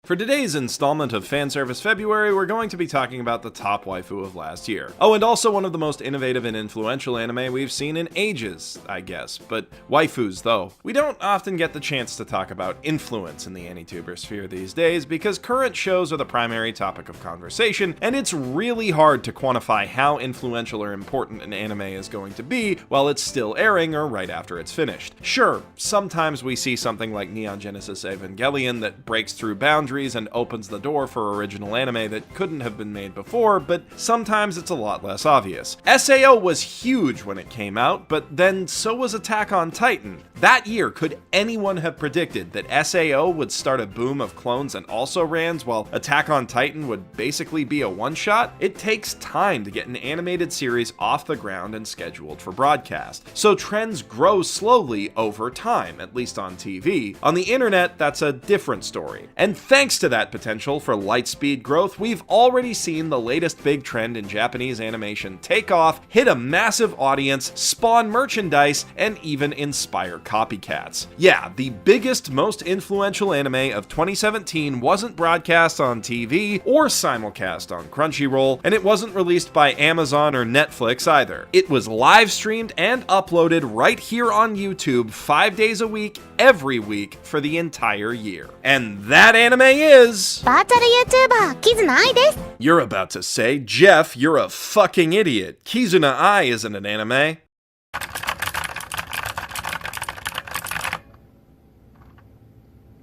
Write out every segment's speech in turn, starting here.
For today's installment of Fanservice February, we're going to be talking about the top waifu of last year. Oh, and also one of the most innovative and influential anime we've seen in ages, I guess. But waifus, though. We don't often get the chance to talk about influence in the AniTuber sphere these days because current shows are the primary topic of conversation, and it's really hard to quantify how influential or important an anime is going to be while it's still airing or right after it's finished. Sure, sometimes we see something like Neon Genesis Evangelion that breaks through boundaries and opens the door for original anime that couldn't have been made before, but sometimes it's a lot less obvious. SAO was huge when it came out, but then so was Attack on Titan. That year, could anyone have predicted that SAO would start a boom of clones and also-rans while Attack on Titan would basically be a one-shot? It takes time to get an animated series off the ground and scheduled for broadcast, so trends grow slowly over time, at least on TV. On the internet, that's a different story. And thanks to that potential for light-speed growth, we've already seen the latest big trend in Japanese animation take off, hit a massive audience, spawn merchandise, and even inspire copycats. Yeah, the biggest, most influential anime of 2017 wasn't broadcast on TV or simulcast on Crunchyroll, and it wasn't released by Amazon or Netflix either. It was live streamed and uploaded right here on YouTube 5 days a week, every week, for the entire year. And that anime is... Virtual YouTuber, Kizuna です。 You're about to say, Jeff, you're a fucking idiot. Kizuna I isn't an anime.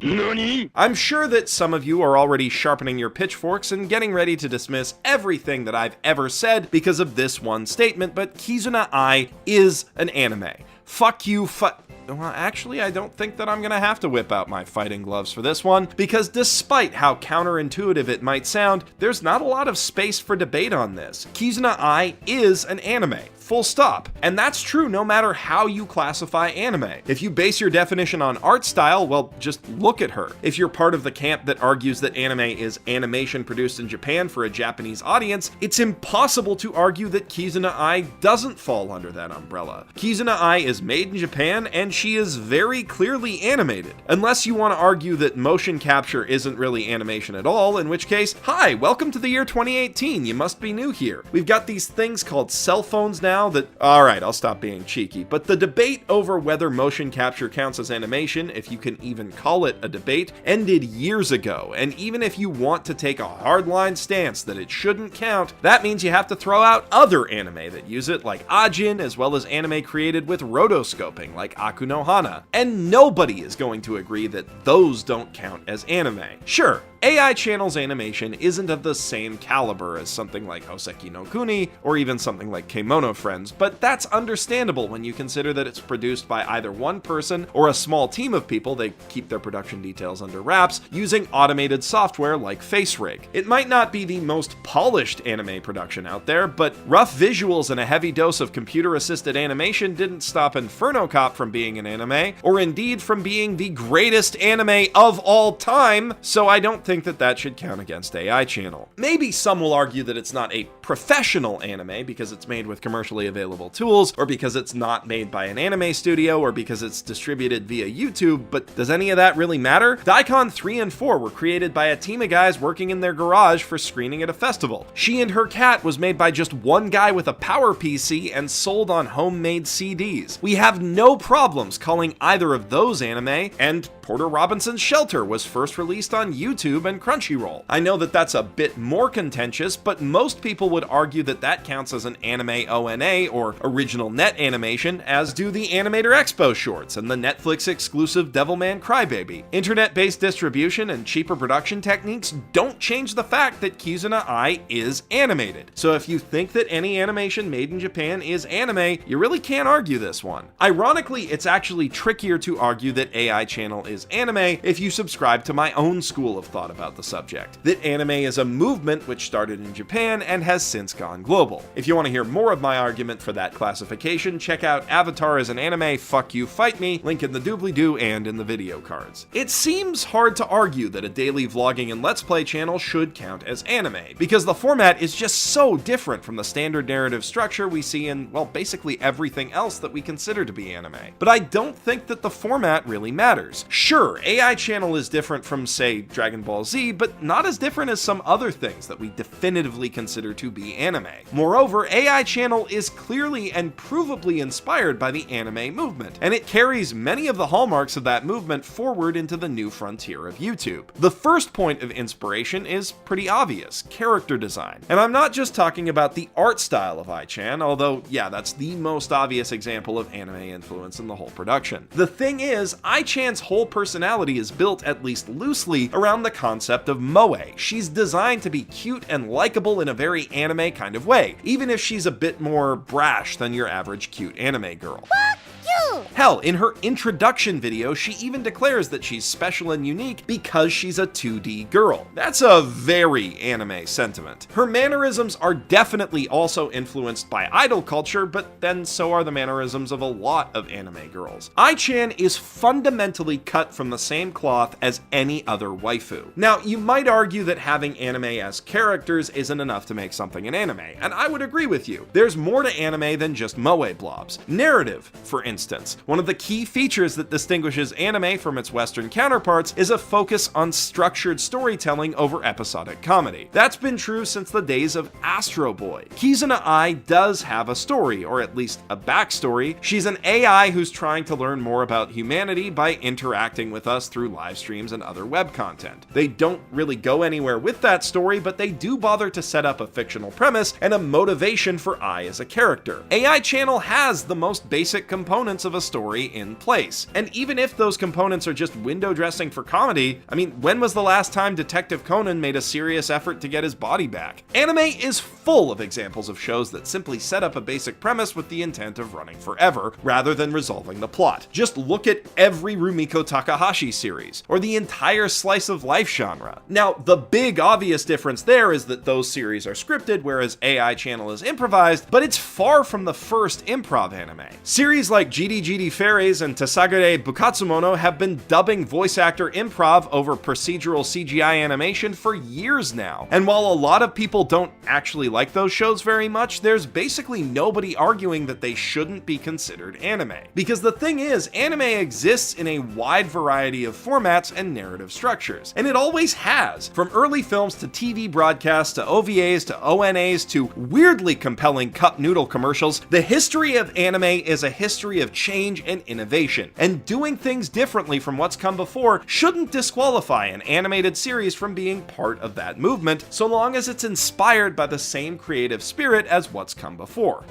NANI? I'm sure that some of you are already sharpening your pitchforks and getting ready to dismiss everything that I've ever said because of this one statement, but Kizuna I is an anime. Fuck you, Well, actually, I don't think that I'm gonna have to whip out my fighting gloves for this one, because despite how counterintuitive it might sound, there's not a lot of space for debate on this. Kizuna I is an anime. Full stop. And that's true no matter how you classify anime. If you base your definition on art style, well, just look at her. If you're part of the camp that argues that anime is animation produced in Japan for a Japanese audience, it's impossible to argue that Kizuna I doesn't fall under that umbrella. Kizuna I is made in Japan, and she is very clearly animated. Unless you want to argue that motion capture isn't really animation at all, in which case, hi, welcome to the year 2018, you must be new here. We've got these things called cell phones now that, alright, I'll stop being cheeky, but the debate over whether motion capture counts as animation, if you can even call it a debate, ended years ago, and even if you want to take a hardline stance that it shouldn't count, that means you have to throw out other anime that use it, like Ajin, as well as anime created with rotoscoping, like Aku no Hana, and nobody is going to agree that those don't count as anime. Sure, A.I.Channel's animation isn't of the same caliber as something like Hoseki no Kuni, or even something like Kemono Friends, but that's understandable when you consider that it's produced by either one person or a small team of people. They keep their production details under wraps, using automated software like FaceRig. It might not be the most polished anime production out there, but rough visuals and a heavy dose of computer-assisted animation didn't stop Inferno Cop from being an anime, or indeed from being the greatest anime of all time, so I don't think that should count against A.I.Channel. Maybe some will argue that it's not a professional anime because it's made with commercially available tools, or because it's not made by an anime studio, or because it's distributed via YouTube, but does any of that really matter? Daikon 3 and 4 were created by a team of guys working in their garage for screening at a festival. She and Her Cat was made by just one guy with a power PC and sold on homemade CDs. We have no problems calling either of those anime, and Porter Robinson's Shelter was first released on YouTube and Crunchyroll. I know that that's a bit more contentious, but most people would argue that that counts as an anime ONA, or original net animation, as do the Animator Expo shorts and the Netflix exclusive Devilman Crybaby. Internet-based distribution and cheaper production techniques don't change the fact that Kizuna I is animated. So if you think that any animation made in Japan is anime, you really can't argue this one. Ironically, it's actually trickier to argue that A.I.Channel is anime if you subscribe to my own school of thought about the subject, that anime is a movement which started in Japan and has since gone global. If you want to hear more of my argument for that classification, check out Avatar as an anime, Fuck You, Fight Me, link in the doobly-doo and in the video cards. It seems hard to argue that a daily vlogging and Let's Play channel should count as anime, because the format is just so different from the standard narrative structure we see in, well, basically everything else that we consider to be anime. But I don't think that the format really matters. Sure, A.I.Channel is different from, say, Dragon Ball Z, but not as different as some other things that we definitively consider to be anime. Moreover, A.I.Channel is clearly and provably inspired by the anime movement, and it carries many of the hallmarks of that movement forward into the new frontier of YouTube. The first point of inspiration is pretty obvious: character design. And I'm not just talking about the art style of I-Chan, although yeah, that's the most obvious example of anime influence in the whole production. The thing is, I-Chan's whole personality is built, at least loosely, around the concept of moe. She's designed to be cute and likable in a very anime kind of way, even if she's a bit more brash than your average cute anime girl. Hell, in her introduction video, she even declares that she's special and unique because she's a 2D girl. That's a very anime sentiment. Her mannerisms are definitely also influenced by idol culture, but then so are the mannerisms of a lot of anime girls. I-Chan is fundamentally cut from the same cloth as any other waifu. Now, you might argue that having anime as characters isn't enough to make something an anime, and I would agree with you. There's more to anime than just moe blobs. Narrative, for instance. One of the key features that distinguishes anime from its Western counterparts is a focus on structured storytelling over episodic comedy. That's been true since the days of Astro Boy. Kizuna Ai does have a story, or at least a backstory. She's an AI who's trying to learn more about humanity by interacting with us through live streams and other web content. They don't really go anywhere with that story, but they do bother to set up a fictional premise and a motivation for Ai as a character. A.I.Channel has the most basic components of a story in place. And even if those components are just window dressing for comedy, I mean, when was the last time Detective Conan made a serious effort to get his body back? Anime is full of examples of shows that simply set up a basic premise with the intent of running forever, rather than resolving the plot. Just look at every Rumiko Takahashi series, or the entire slice of life genre. Now, the big obvious difference there is that those series are scripted, whereas A.I.Channel is improvised, but it's far from the first improv anime. Series like GD Fairies and Tasagare Bukatsumono have been dubbing voice actor improv over procedural CGI animation for years now. And while a lot of people don't actually like those shows very much, there's basically nobody arguing that they shouldn't be considered anime. Because the thing is, anime exists in a wide variety of formats and narrative structures, and it always has. From early films to TV broadcasts to OVAs to ONAs to weirdly compelling cup noodle commercials, the history of anime is a history of change and innovation, and doing things differently from what's come before shouldn't disqualify an animated series from being part of that movement, so long as it's inspired by the same creative spirit as what's come before.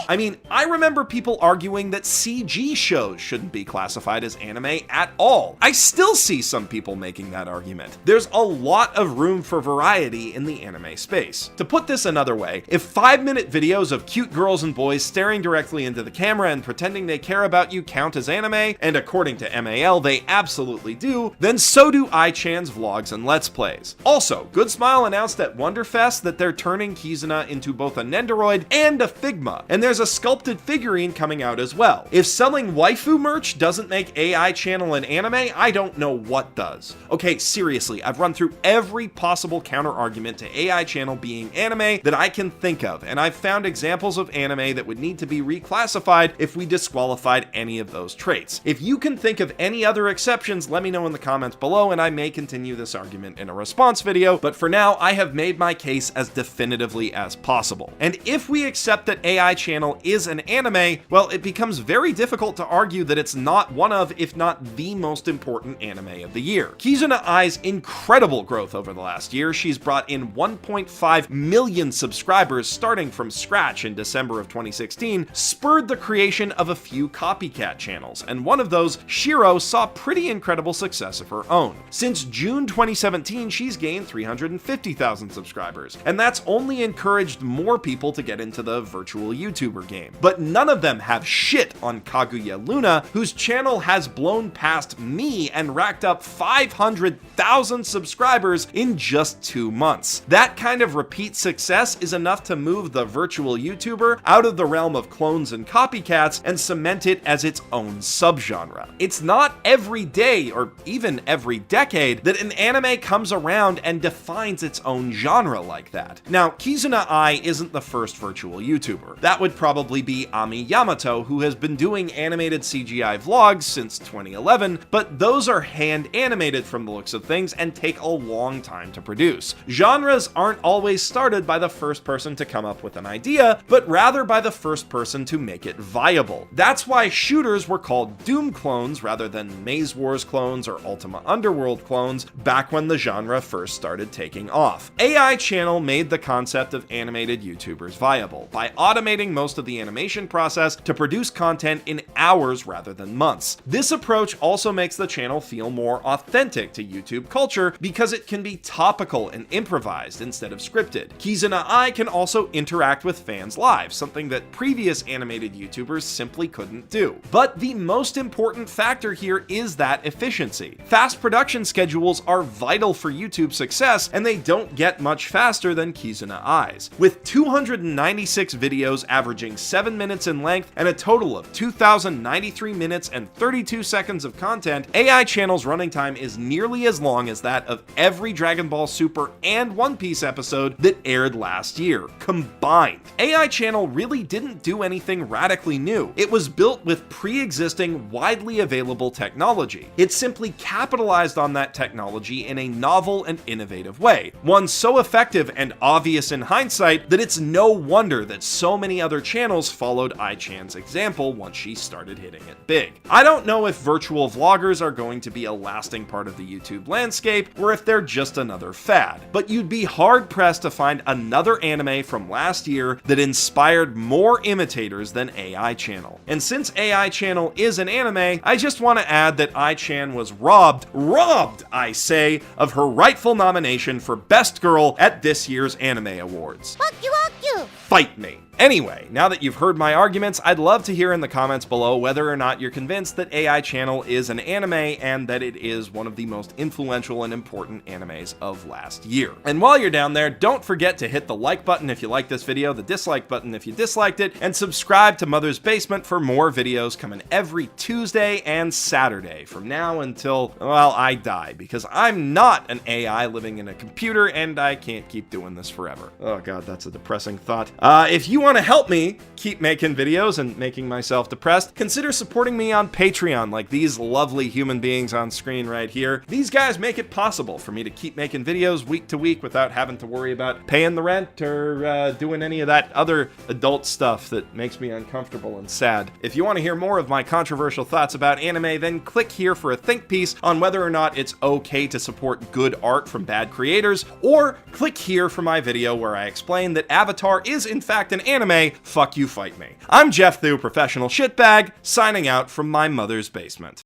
I mean, I remember people arguing that CG shows shouldn't be classified as anime at all. I still see some people making that argument. There's a lot of room for variety in the anime space. To put this another way, if 5-minute videos of cute girls and boys staring directly into the camera and pretending they care about you count as anime, and according to MAL they absolutely do, then so do I-Chan's vlogs and Let's Plays. Also, Good Smile announced at Wonderfest that they're turning Kizuna into both a Nendoroid and a Figma, and there's a sculpted figurine coming out as well. If selling waifu merch doesn't make A.I.Channel an anime, I don't know what does. Okay, seriously, I've run through every possible counter argument to A.I.Channel being anime that I can think of, and I've found examples of anime that would need to be reclassified if we disqualified any of those traits. If you can think of any other exceptions, let me know in the comments below, and I may continue this argument in a response video, but for now, I have made my case as definitively as possible. And if we accept that A.I.Channel is an anime, well, it becomes very difficult to argue that it's not one of, if not the most important anime of the year. Kizuna Ai's incredible growth over the last year, she's brought in 1.5 million subscribers starting from scratch in December of 2016, spurred the creation of a few copycat channels, and one of those, Shiro, saw pretty incredible success of her own. Since June 2017, she's gained 350,000 subscribers, and that's only encouraged more people to get into the virtual YouTuber game. But none of them have shit on Kaguya Luna, whose channel has blown past me and racked up 500,000 subscribers in just 2 months. That kind of repeat success is enough to move the virtual YouTuber out of the realm of clones and copycats and cement it as its own subgenre. It's not every day or even every decade that an anime comes around and defines its own genre like that. Now, Kizuna Ai isn't the first virtual YouTuber. That would probably be Ami Yamato, who has been doing animated CGI vlogs since 2011, but those are hand animated from the looks of things and take a long time to produce. Genres aren't always started by the first person to come up with an idea, but rather by the first person to make it viable. That's why shooters were called Doom clones rather than Maze Wars clones or Ultima Underworld clones back when the genre first started taking off. A.I.Channel made the concept of animated YouTubers viable by automating most of the animation process to produce content in hours rather than months. This approach also makes the channel feel more authentic to YouTube culture because it can be topical and improvised instead of scripted. Kizuna can also interact with fans live, something that previous animated YouTubers simply couldn't do. But the most important factor here is that efficiency. Fast production schedules are vital for YouTube's success, and they don't get much faster than Kizuna-I's. With 296 videos averaging 7 minutes in length and a total of 2,093 minutes and 32 seconds of content, A.I.Channel's running time is nearly as long as that of every Dragon Ball Super and One Piece episode that aired last year, combined. A.I.Channel really didn't do anything radically new. It was built with pre-existing, widely available technology. It simply capitalized on that technology in a novel and innovative way, one so effective and obvious in hindsight that it's no wonder that so many other channels followed I-Chan's example once she started hitting it big. I don't know if virtual vloggers are going to be a lasting part of the YouTube landscape or if they're just another fad, but you'd be hard-pressed to find another anime from last year that inspired more imitators than A.I.Channel. And since A.I.Channel is an anime, I just want to add that I-Chan was robbed, I say, of her rightful nomination for Best Girl at this year's Anime Awards. Fuck you, fuck you. Fight me. Anyway, now that you've heard my arguments, I'd love to hear in the comments below whether or not you're convinced that A.I.Channel is an anime and that it is one of the most influential and important animes of last year. And while you're down there, don't forget to hit the like button if you like this video, the dislike button if you disliked it, and subscribe to Mother's Basement for more videos coming every Tuesday and Saturday from now until, well, I die, because I'm not an AI living in a computer and I can't keep doing this forever. Oh god, that's a depressing thought. If you want to help me keep making videos and making myself depressed, consider supporting me on Patreon like these lovely human beings on screen right here. These guys make it possible for me to keep making videos week to week without having to worry about paying the rent or doing any of that other adult stuff that makes me uncomfortable and sad. If you want to hear more of my controversial thoughts about anime, then click here for a think piece on whether or not it's okay to support good art from bad creators, or click here for my video where I explain that Avatar is in fact an anime. Fuck you, fight me. I'm Geoff Thew, professional shitbag, signing out from my mother's basement.